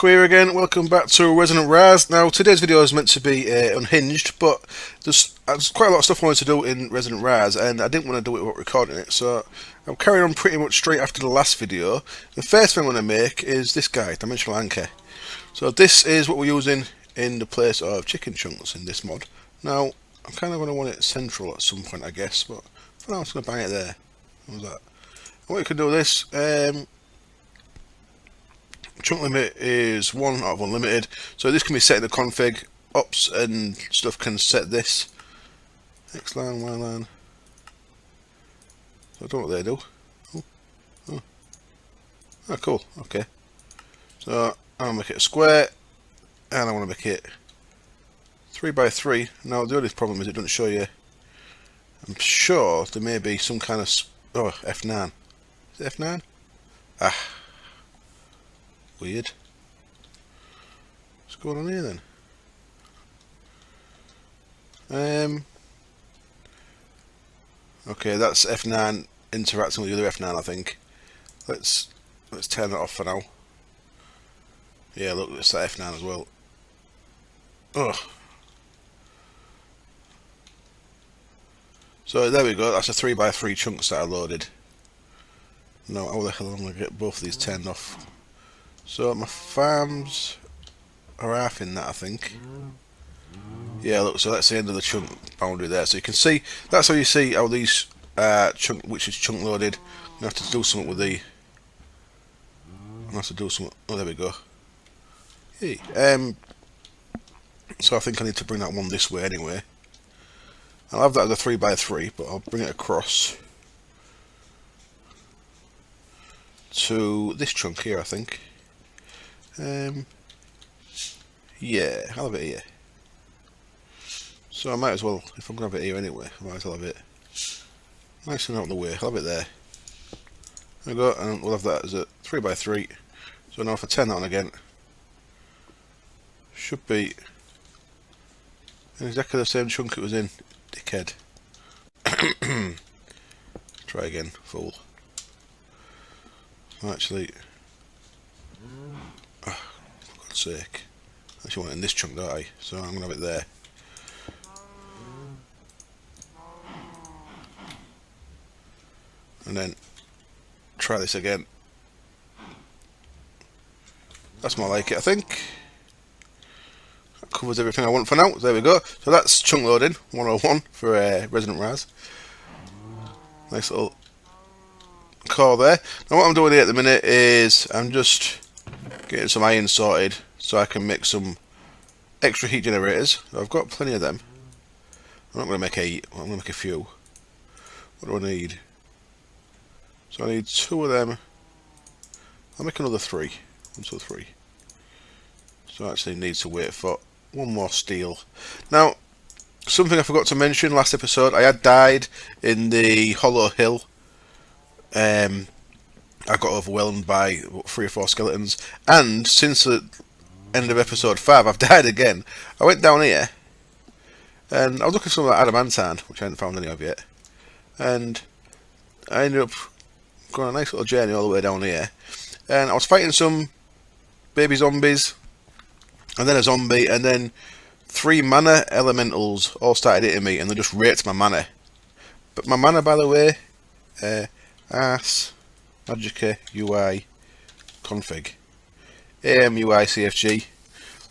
Taco here again, welcome back to Resonant Rise. Now today's video is meant to be unhinged, but there's quite a lot of stuff I wanted to do in Resonant Rise and I didn't want to do it without recording it, so I'm carrying on pretty much straight after the last video. The first thing I'm going to make is this guy, Dimensional Anchor. So this is what we're using in the place of chicken chunks in this mod. Now I'm kind of going to want it central at some point I guess, but for now I'm just going to bang it there. How's that? What you can do this, chunk limit is 1 out of unlimited, so this can be set in the config. Ops and stuff can set this. X line, Y line. So I don't know what they do. Oh, cool. Okay. So I'll make it a square, and I want to make it 3 by 3. Now the only problem is it doesn't show you. I'm sure there may be some kind of F9. Is it F9? Ah. Weird. What's going on here then? Okay, that's F9 interacting with the other F9, I think. Let's turn that off for now. Yeah, look, it's that F9 as well. Ugh. So there we go. That's a 3 by 3 chunks that I loaded. Now, how the hell am I going to get both of these turned off? So my farms are half in that, I think. Yeah, look, so that's the end of the chunk boundary there. So you can see, that's how you see how these chunk, which is chunk loaded. You have to do something with the. I have to do something. Oh, there we go. Hey, so I think I need to bring that one this way anyway. I'll have that as a 3 by 3, but I'll bring it across to this chunk here, I think. Yeah, I'll have it here. So I might as well, if I'm going to have it here anyway, I might as well have it nice and out of the way. I'll have it there. There we go, and we'll have that as a 3 by 3. So now if I turn that on again, should be in exactly the same chunk it was in, dickhead. Try again, fool. Actually, oh, for God's sake. I actually want it in this chunk, don't I? So I'm going to have it there. And then try this again. That's more like it, I think. That covers everything I want for now. There we go. So that's chunk loading 101 for Resonant Rise. Nice little core there. Now what I'm doing here at the minute is I'm just getting some iron sorted so I can make some extra heat generators. I've got plenty of them. I'm not going to make 8, I'm going to make a few. What do I need? So I need 2 of them. I'll make another 3. 1, 2, 3. So I actually need to wait for 1 more steel. Now, something I forgot to mention last episode, I had died in the hollow hill. I got overwhelmed by 3 or 4 skeletons, and since the end of episode 5 I've died again. I went down here and I was looking for some of that adamantine, which I hadn't found any of yet, and I ended up going a nice little journey all the way down here, and I was fighting some baby zombies and then a zombie, and then 3 mana elementals all started hitting me and they just raped my mana. But my mana, by the way, Magica UI config AMUI CFG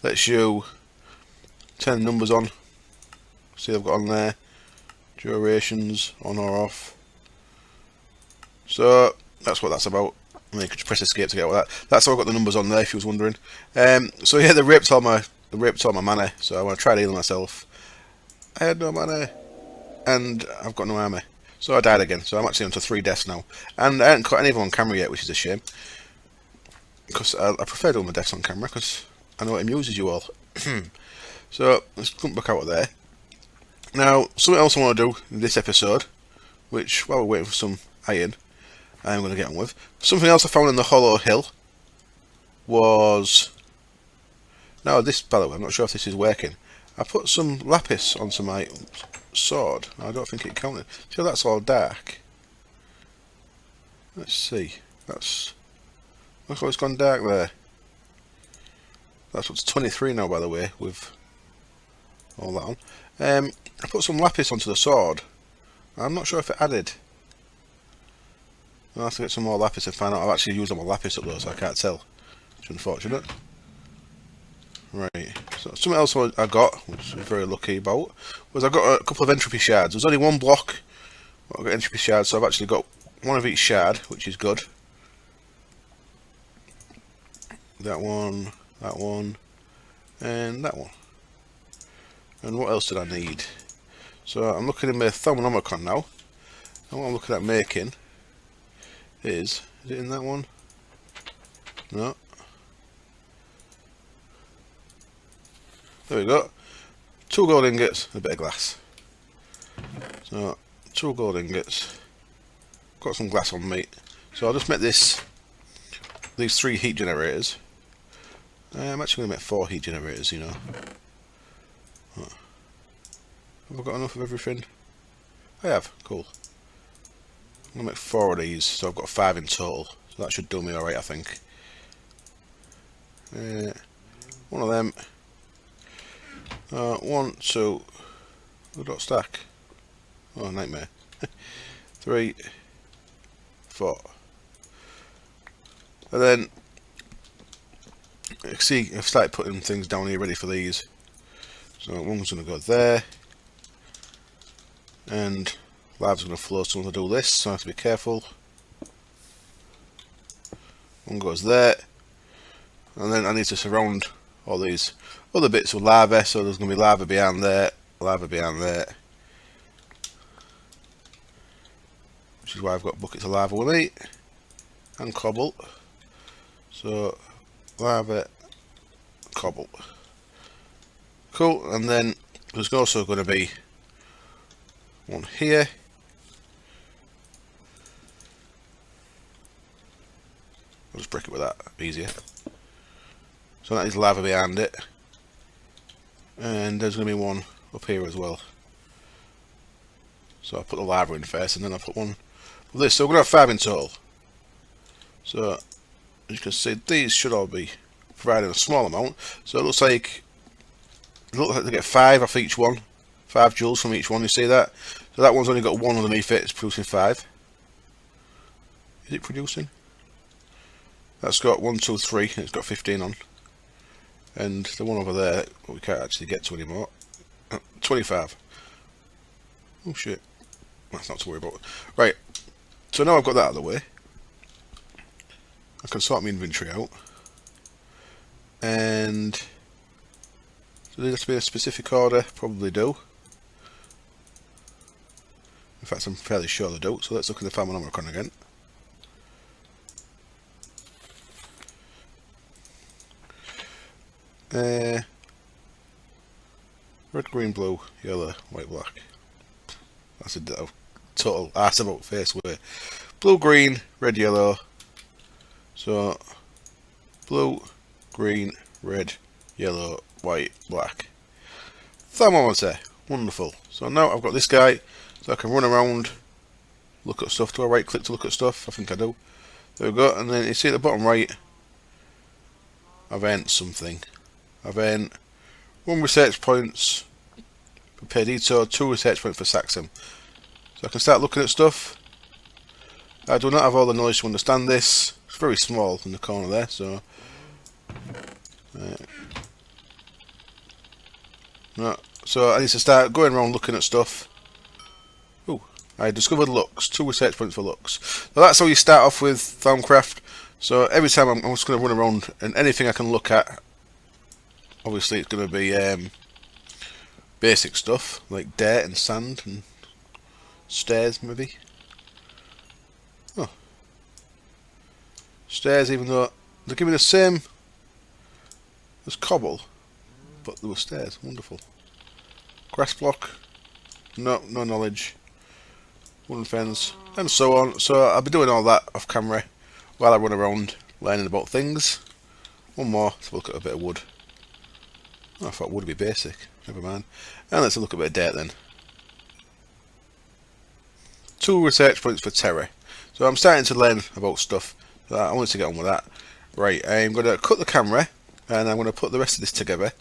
lets you turn numbers on. See, I've got on there durations on or off. So that's what that's about. I mean, you could just press escape to get all that. That's how I got the numbers on there, if you was wondering. So yeah, they raped all my mana. So I want to try to heal myself. I had no mana, and I've got no armor. So I died again, so I'm actually on to 3 deaths now. And I haven't caught any of them on camera yet, which is a shame. Because I prefer doing my deaths on camera, because I know it amuses you all. So, let's come back out of there. Now, something else I want to do in this episode, which, while we're waiting for some iron, I'm going to get on with. Something else I found in the hollow hill was... Now, this, by the way, I'm not sure if this is working. I put some lapis onto my sword. I don't think it counted. See, that's all dark. Let's see. Look how it's gone dark there. That's what's 23 now, by the way, with all that on. I put some lapis onto the sword. I'm not sure if it added. I'll have to get some more lapis and find out. I've actually used all my lapis up though, so I can't tell. It's unfortunate. Right, so something else I got, which I'm very lucky about, was I got a couple of entropy shards. There's only one block, but I got entropy shards, so I've actually got one of each shard, which is good. That one, and that one. And what else did I need? So I'm looking in my Thaumometer now, and what I'm looking at making is it in that one? No. There we go. 2 gold ingots, a bit of glass. So 2 gold ingots. Got some glass on me. So I'll just make these 3 heat generators. I'm actually going to make 4 heat generators, you know. Have I got enough of everything? I have, cool. I'm going to make 4 of these, so I've got 5 in total. So that should do me alright, I think. One of them. 1, 2. Oh, don't stack. Oh, nightmare. 3, 4. And then, see, I've started putting things down here ready for these. So one's going to go there. And lava's going to flow, so I'm going to do this, so I have to be careful. One goes there. And then I need to surround all these other bits with lava, so there's going to be lava behind there, which is why I've got buckets of lava with me, and cobble. So lava, cobble, cool. And then there's also going to be one here, I'll just break it with that, easier. So that is lava behind it. And there's going to be one up here as well. So I'll put the lava in first, and then I'll put one of this. So we're going to have 5 in total. So as you can see, these should all be providing a small amount. So it looks like they get 5 off each one. 5 joules from each one, you see that? So that one's only got 1 underneath it, it's producing 5. Is it producing? That's got 1, 2, 3, and it's got 15 on. And the one over there, we can't actually get to anymore. 25. Oh shit. That's not to worry about. Right. So now I've got that out of the way, I can sort my inventory out. And do they have to be in a specific order? Probably do. In fact, I'm fairly sure they do. So let's look at the Thaumometer again. Red, green, blue, yellow, white, black. That's a total arse about face way. Blue, green, red, yellow. So blue, green, red, yellow, white, black. Thaumometer, wonderful. So now I've got this guy, so I can run around, look at stuff. Do I right click to look at stuff? I think I do. There we go. And then you see at the bottom right, I've earned something. I've earned 1 research points for Perdito, 2 research points for Saxum. So I can start looking at stuff. I do not have all the knowledge to understand this. It's very small in the corner there, so no. So I need to start going around looking at stuff. Ooh, I discovered Lux, 2 research points for Lux. So that's how you start off with Thaumcraft. So every time I'm just going to run around, and anything I can look at, obviously it's going to be basic stuff like dirt and sand and stairs maybe. Oh, stairs, even though they give me the same as cobble, but there were stairs. Wonderful. Grass block, no knowledge. Wooden fence, and so on. So I'll be doing all that off camera while I run around learning about things. One more, let's look at a bit of wood. Oh, I thought wood would be basic, never mind. And let's look at a bit of dirt then. 2 research points for terror. So I'm starting to learn about stuff. So I wanted to get on with that. Right, I'm going to cut the camera and I'm going to put the rest of this together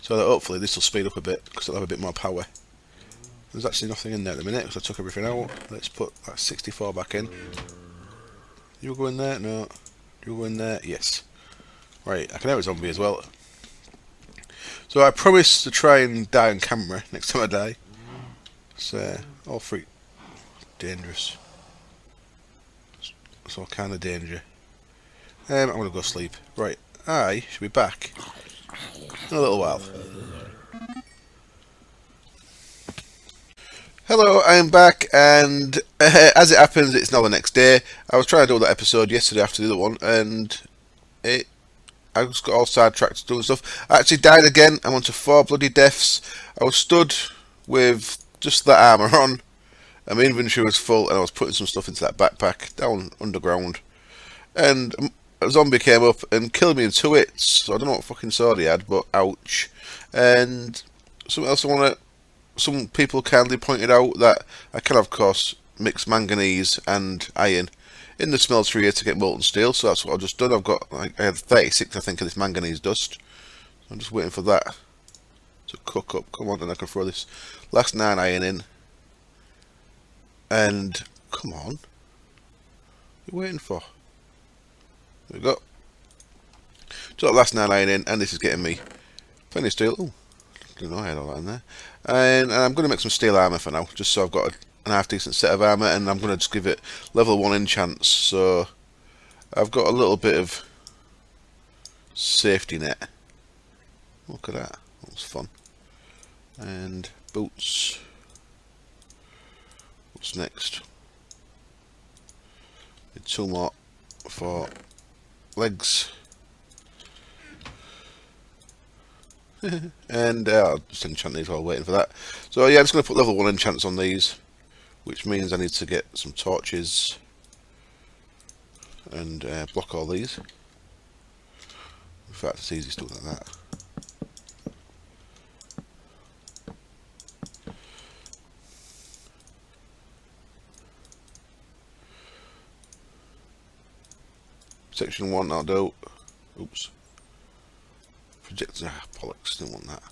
so that hopefully this will speed up a bit because it'll have a bit more power. There's actually nothing in there at the minute because I took everything out. Let's put that 64 back in. You go in there? No. You go in there? Yes. Right, I can hear a zombie as well. So I promise to try and die on camera next time I die. It's all free. Dangerous. It's all kind of danger. I'm going to go sleep. Right, I should be back in a little while. Hello, I'm back, and as it happens, it's now the next day. I was trying to do that episode yesterday after the other one, and I just got all sidetracked doing stuff. I actually died again. I'm on to 4 bloody deaths. I was stood with just that armour on, and my inventory was full, and I was putting some stuff into that backpack down underground, and a zombie came up and killed me in 2 hits. So I don't know what fucking sword he had, but ouch. And something else I want to. Some people kindly pointed out that I can, of course, mix manganese and iron in the smelter here to get molten steel. So that's what I've just done. I've got, I had 36, I think, of this manganese dust. I'm just waiting for that to cook up. Come on, and I can throw this last 9 iron in. And come on, what are you waiting for? There we go. So that last 9 iron in, and this is getting me plenty of steel. Ooh. Didn't know I had all that in there. And I'm going to make some steel armour for now, just so I've got an half decent set of armour, and I'm going to just give it level 1 enchants, so I've got a little bit of safety net. Look at that, that was fun. And boots. What's next? Need 2 more for legs. And I'll just enchant these while waiting for that. So yeah, I'm just going to put level 1 enchants on these, which means I need to get some torches and block all these. In fact, it's easy stuff like that. Section 1, I'll do. Oops. Project, bollocks, didn't want that.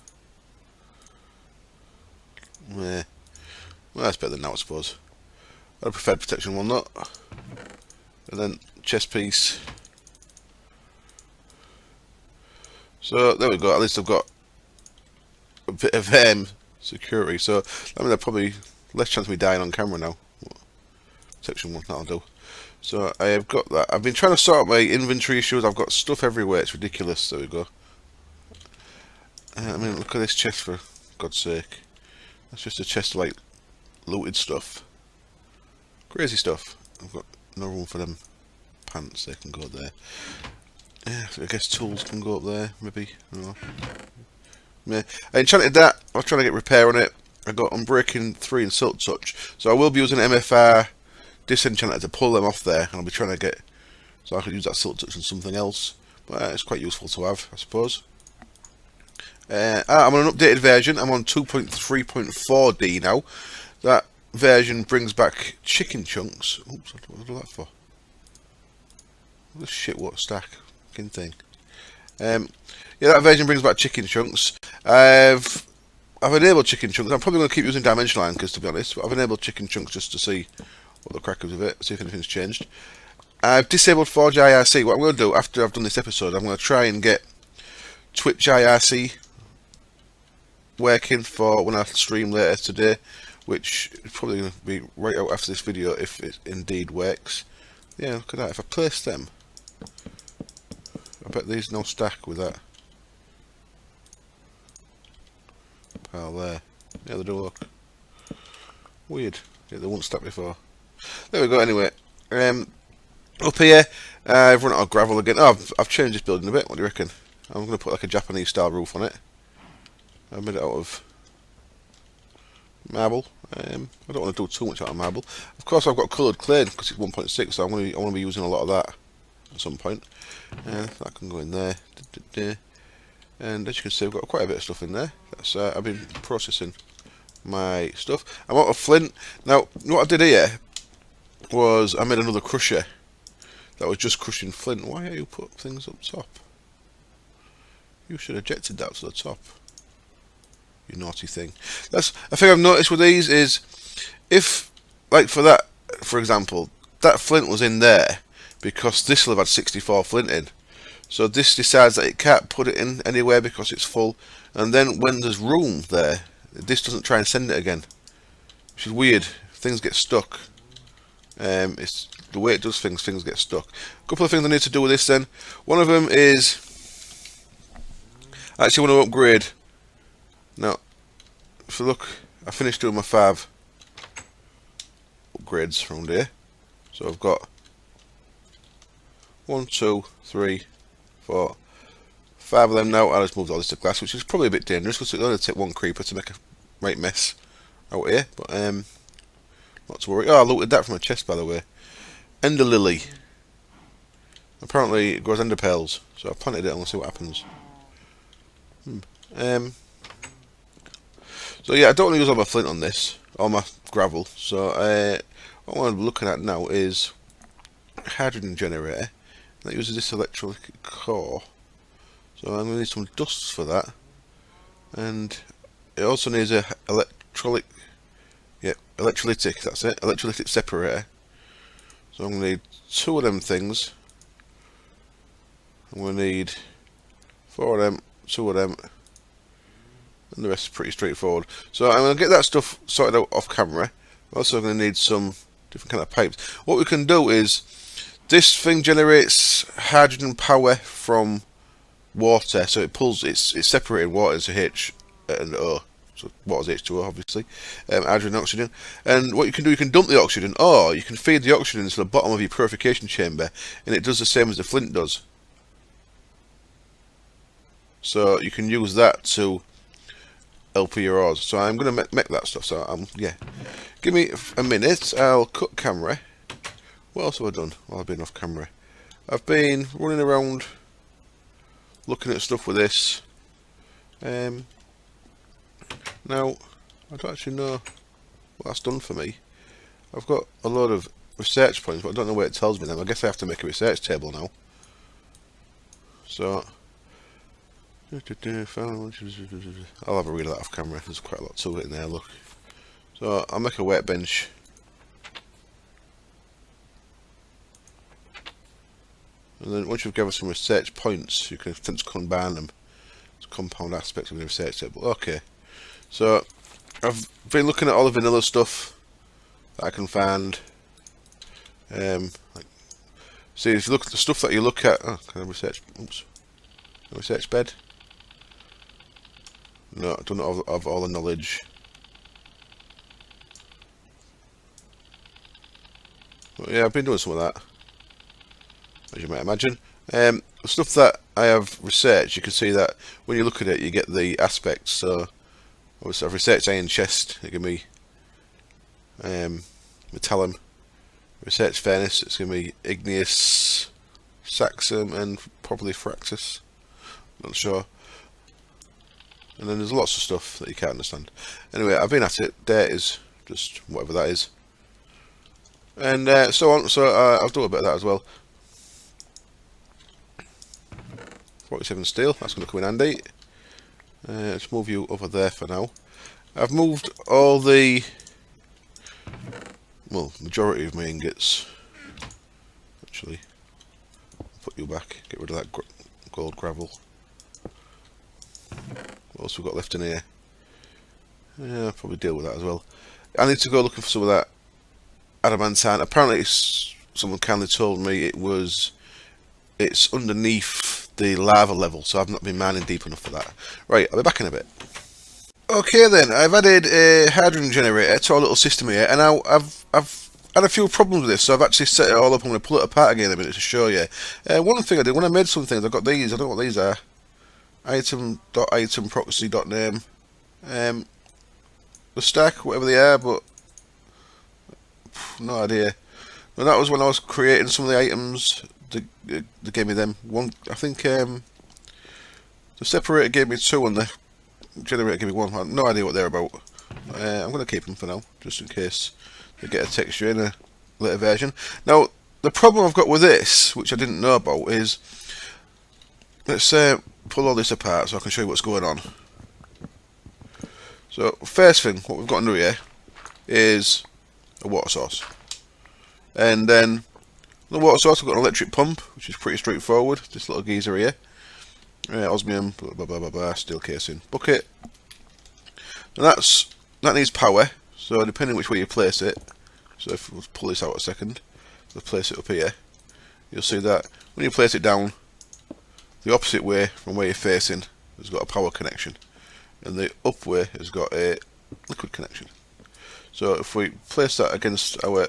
Well, that's better than now, I suppose. I prefer protection 1, though. And then chest piece. So there we go. At least I've got a bit of security. So I mean, there's probably less chance of me dying on camera now. Protection 1, that'll do. So I have got that. I've been trying to sort out my inventory issues. I've got stuff everywhere. It's ridiculous. There we go. I mean, look at this chest, for God's sake. That's just a chest of, like, looted stuff. Crazy stuff. I've got no room for them pants. They can go there. Yeah, so I guess tools can go up there, maybe. I don't know. Yeah. I enchanted that. I was trying to get repair on it. I got Unbreaking 3 and Silk Touch. So I will be using MFR Disenchanter to pull them off there. And I'll be trying to get... So I could use that Silk Touch on something else. But it's quite useful to have, I suppose. I'm on an updated version. I'm on 2.3.4D now. That version brings back chicken chunks. Oops, what did I do that for? What a shit, what a stack. Fucking thing. Yeah, that version brings back chicken chunks. I've enabled chicken chunks. I'm probably going to keep using Dimension Line, because to be honest, but I've enabled chicken chunks just to see what the crack is with it, see if anything's changed. I've disabled Forge IRC. What I'm going to do after I've done this episode, I'm going to try and get Twitch IRC working for when I stream later today, which is probably going to be right out after this video if it indeed works. Yeah, look at that. If I place them, I bet these no stack with that pile there. Yeah, they do look weird. Yeah, they won't stack before. There we go. Anyway, up here, I've run out of gravel again. Oh, I've changed this building a bit. What do you reckon? I'm going to put like a Japanese style roof on it. I made it out of marble. I don't want to do too much out of marble. Of course, I've got coloured clay because it's 1.6, so I want to be using a lot of that at some point. That can go in there. And as you can see, I've got quite a bit of stuff in there. That's I've been processing my stuff. I'm out of flint. Now, what I did here was I made another crusher that was just crushing flint. Why are you put things up top? You should have ejected that to the top. You naughty thing. That's a thing I've noticed with these is, if, like for that, for example, that flint was in there because this will have had 64 flint in. So this decides that it can't put it in anywhere because it's full, and then when there's room there, this doesn't try and send it again, which is weird. Things get stuck. It's the way it does things. Things get stuck. A couple of things I need to do with this then. One of them is I actually want to upgrade. Now, if you look, I finished doing my 5 upgrades around here. So I've got 1, 2, 3, 4, 5 of them now. I just moved all this to glass, which is probably a bit dangerous because it's only take 1 creeper to make a right mess out here. But not to worry. Oh, I looted that from a chest, by the way. Ender lily. Apparently it grows ender pearls, so I planted it and we'll see what happens. So yeah, I don't want to use all my flint on this, all my gravel. So what I'm looking at now is a hydrogen generator that uses this electrolytic core. So I'm going to need some dust for that, and it also needs a electrolytic. That's it. Electrolytic separator. So I'm going to need 2 of them things. I'm going to need 4 of them, 2 of them, and the rest is pretty straightforward. So I'm going to get that stuff sorted out off camera. I'm also going to need some different kind of pipes. What we can do is, this thing generates hydrogen power from water, so it's separating water into H and O. So water's H2O, obviously, hydrogen and oxygen. And what you can do, you can dump the oxygen, or you can feed the oxygen to the bottom of your purification chamber, and it does the same as the flint does. So you can use that to LP your ores. So I'm going to make that stuff. So yeah, give me a minute. I'll cut camera. What else have I done while I've been off camera? I've been running around looking at stuff with this. Now, I don't actually know what that's done for me. I've got a lot of research points, but I don't know where it tells me now. I guess I have to make a research table now. So, I'll have a read of that off camera. There's quite a lot to it in there, look. So, I'll make a workbench. And then once you've gathered some research points, you can attempt to combine them to compound aspects of the research table. Okay. So, I've been looking at all the vanilla stuff that I can find. See, if you look at the stuff that you look at, can I research? Oops, research bed. No, I don't have all the knowledge. But yeah, I've been doing some of that, as you might imagine. The stuff that I have researched, you can see that when you look at it, you get the aspects. So, obviously, I've researched iron chest. It give me metallum. Research furnace. It's gonna be igneous, saxum, and probably fractus. Not sure. And then there's lots of stuff that you can't understand. Anyway, I've been at it. There is just whatever that is, and so on. So I'll do a bit of that as well. 47 steel. That's going to come in handy. Let's move you over there for now. I've moved all the, well, majority of my ingots. Actually, I'll put you back. Get rid of that gold gravel. What else have we got left in here? Yeah, I'll probably deal with that as well. I need to go looking for some of that adamantine. Apparently, someone kindly told me it's underneath the lava level, so I've not been mining deep enough for that. Right, I'll be back in a bit. Okay then, I've added a hydrogen generator to our little system here, and I've had a few problems with this, so I've actually set it all up. I'm going to pull it apart again in a minute to show you. One thing I did, when I made some things, I got these, I don't know what these are. Item proxy.name. The stack, whatever they are, but no idea. And that was when I was creating some of the items. They gave me them. One, I think the separator gave me 2 and the generator gave me 1. I have no idea what they're about. I'm going to keep them for now, just in case they get a texture in a later version. Now, the problem I've got with this, which I didn't know about, is let's pull all this apart so I can show you what's going on. So first thing, what we've got under here is a water source, and then the water source we've got an electric pump, which is pretty straightforward. This little geezer here, osmium, blah blah blah blah blah, steel casing, bucket, and that needs power. So depending which way you place it, so if we'll pull this out a second, let's place it up here. You'll see that when you place it down the opposite way from where you're facing, has got a power connection, and the up way has got a liquid connection. So if we place that against our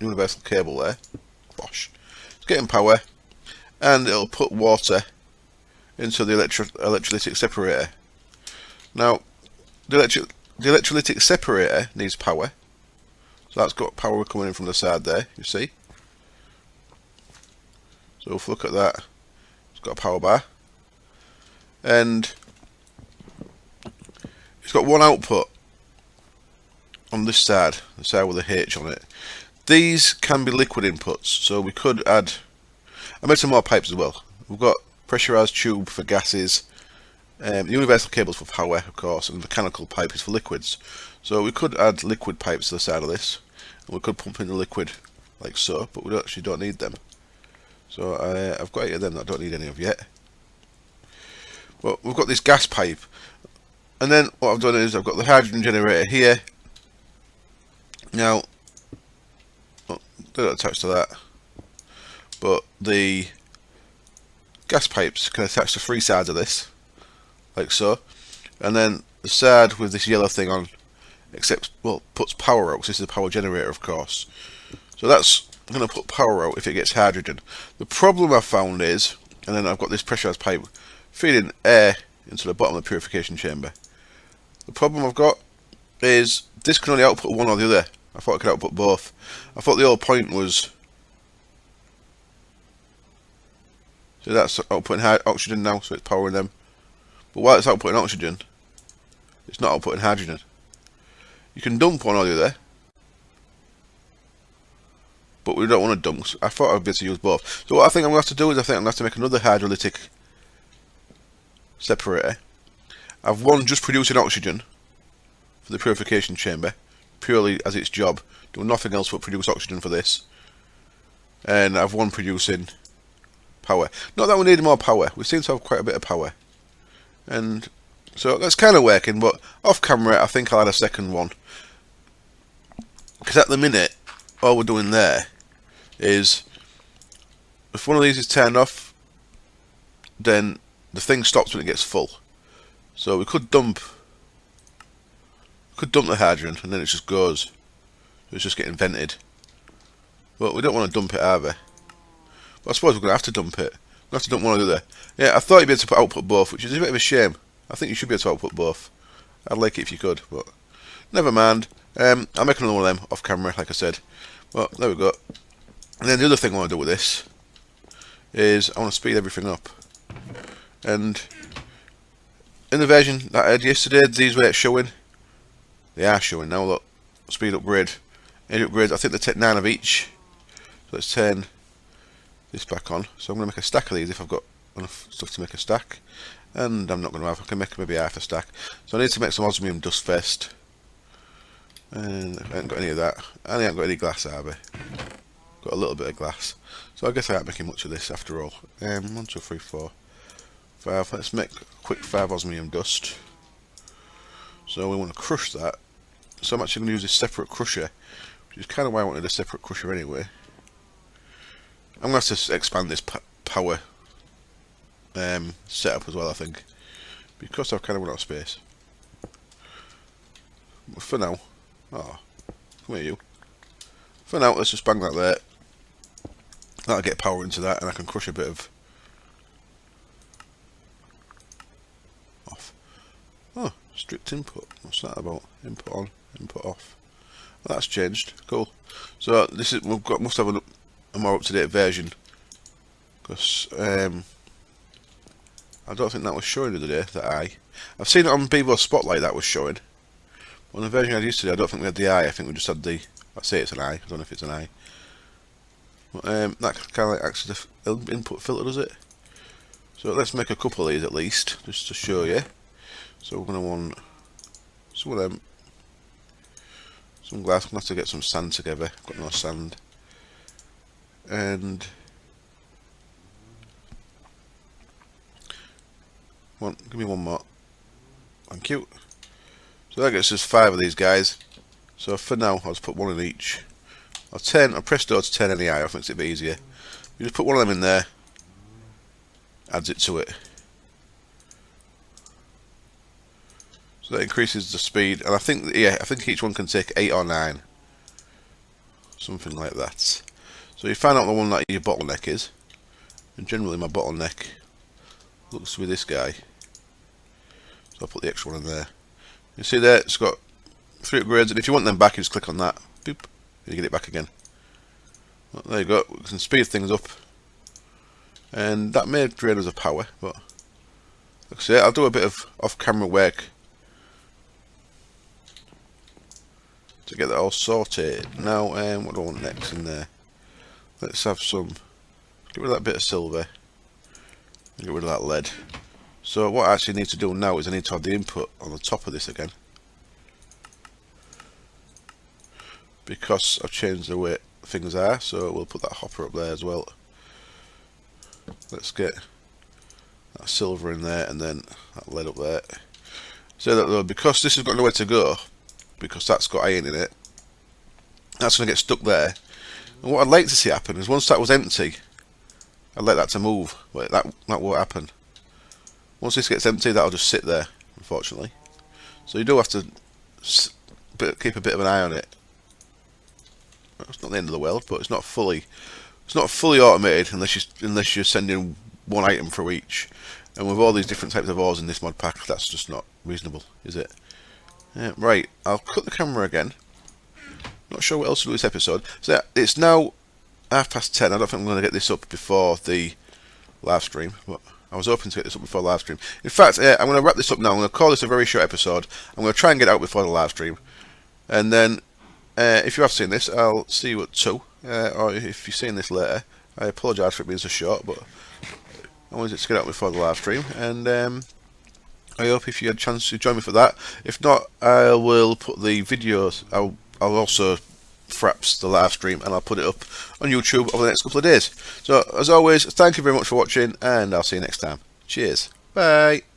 universal cable there, bosh, it's getting power, and it'll put water into the electrolytic separator. Now, the electrolytic separator needs power, so that's got power coming in from the side there, you see. So if we look at that, it's got a power bar, and it's got one output on this side, the side with a H on it. These can be liquid inputs, so we could add, I made some more pipes as well. We've got pressurized tube for gases, universal cables for power, of course, and mechanical pipe is for liquids. So we could add liquid pipes to the side of this, and we could pump in the liquid like so, but we actually don't need them. So I've got 8 of them that I don't need any of yet. But we've got this gas pipe, and then what I've done is I've got the hydrogen generator here. Now, they're not attached to that, but the gas pipes can attach to 3 sides of this, like so, and then the side with this yellow thing on puts power out, because this is a power generator, of course. So that's going to put power out if it gets hydrogen. The problem I've found is, and then I've got this pressurized pipe feeding air into the bottom of the purification chamber. The problem I've got is this can only output one or the other. I thought it could output both. I thought the whole point was, so that's outputting oxygen now, so it's powering them. But while it's outputting oxygen, it's not outputting hydrogen. You can dump one or the other, but we don't want to dunk. So I thought I'd be able to use both. So what I think I'm going to have to do is, I think I'm going to have to make another hydrolytic separator. I've one just producing oxygen for the purification chamber, purely as its job, doing nothing else but produce oxygen for this. And I've one producing power. Not that we need more power, we seem to have quite a bit of power. And so that's kind of working, but off camera I think I'll add a second one. Because at the minute, all we're doing there is, if one of these is turned off, then the thing stops when it gets full. So we could dump the hydrogen and then it just goes. It's just getting vented. But we don't want to dump it either. But I suppose we're going to have to dump it. We'll have to dump one or the other. Yeah, I thought you'd be able to output both, which is a bit of a shame. I think you should be able to output both. I'd like it if you could, but never mind. I'll make another one of them off camera, like I said. Well, there we go. And then the other thing I want to do with this is I want to speed everything up. And in the version that I had yesterday, these weren't showing. They are showing now. Look, speed upgrade, age upgrades. I think they take 9 of each. So let's turn this back on. So I'm going to make a stack of these if I've got enough stuff to make a stack. And I'm not going to have. I can make maybe half a stack. So I need to make some osmium dust first. And I haven't got any of that. And I haven't got any glass either. Got a little bit of glass. So I guess I aren't making much of this after all. 1, 2, 3, 4, 5. Let's make a quick 5 osmium dust. So we want to crush that. So I'm actually going to use a separate crusher, which is kind of why I wanted a separate crusher anyway. I'm going to have to expand this power setup as well, I think, because I've kind of run out of space. But for now, come here you. For now, let's just bang that there. That'll get power into that, and I can crush a bit of off. Oh, strict input. What's that about? Input on, input off. Well, that's changed. Cool. So this is must have a more up-to-date version, because I don't think that was showing the other day. I've seen it on Bevo Spotlight that was showing. On the version I used to do, I don't think we had the eye. I think we just had the. I say it's an eye. I don't know if it's an eye. But, that kind of like acts as the input filter, does it? So let's make a couple of these at least, just to show you. So we're going to want some of them, some glass. I'm going to have to get some sand together. Got no sand. And give me one more. Thank you. So that gets us 5 of these guys. So for now, I'll just put one in each. Or 10. I'll press to 10 any higher. I think it's a bit easier. You just put one of them in there. Adds it to it. So that increases the speed. And I think, yeah, I think each one can take 8 or 9. Something like that. So you find out the one that your bottleneck is. And generally my bottleneck looks to be this guy. So I'll put the extra one in there. You see there, it's got 3 upgrades, and if you want them back, you just click on that. Boop, and you get it back again. Well, there you go. We can speed things up. And that may drain us of power, but like I say, I'll do a bit of off-camera work to get that all sorted. Now, what do I want next in there? Let's have some. Get rid of that bit of silver. Get rid of that lead. So what I actually need to do now is I need to have the input on the top of this again, because I've changed the way things are. So we'll put that hopper up there as well. Let's get that silver in there and then that lead up there. So that though, because this has got nowhere to go, because that's got iron in it, that's going to get stuck there. And what I'd like to see happen is once that was empty, I'd like that to move. Wait, that won't happen. Once this gets empty, that'll just sit there, unfortunately. So you do have to keep a bit of an eye on it. It's not the end of the world, but it's not fully automated unless you're sending one item for each. And with all these different types of ores in this mod pack, that's just not reasonable, is it? Right, I'll cut the camera again. Not sure what else to do this episode. So it's now 10:30. I don't think I'm going to get this up before the live stream, but I was hoping to get this up before the live stream. In fact, I'm going to wrap this up now. I'm going to call this a very short episode. I'm going to try and get it out before the live stream. And then, if you have seen this, I'll see you at 2. Or if you've seen this later, I apologise for it being so short, but I wanted it to get out before the live stream. And I hope if you had a chance to join me for that. If not, I will put the videos. I'll also fraps the live stream and I'll put it up on YouTube over the next couple of days. So as always, thank you very much for watching, and I'll see you next time. Cheers. Bye.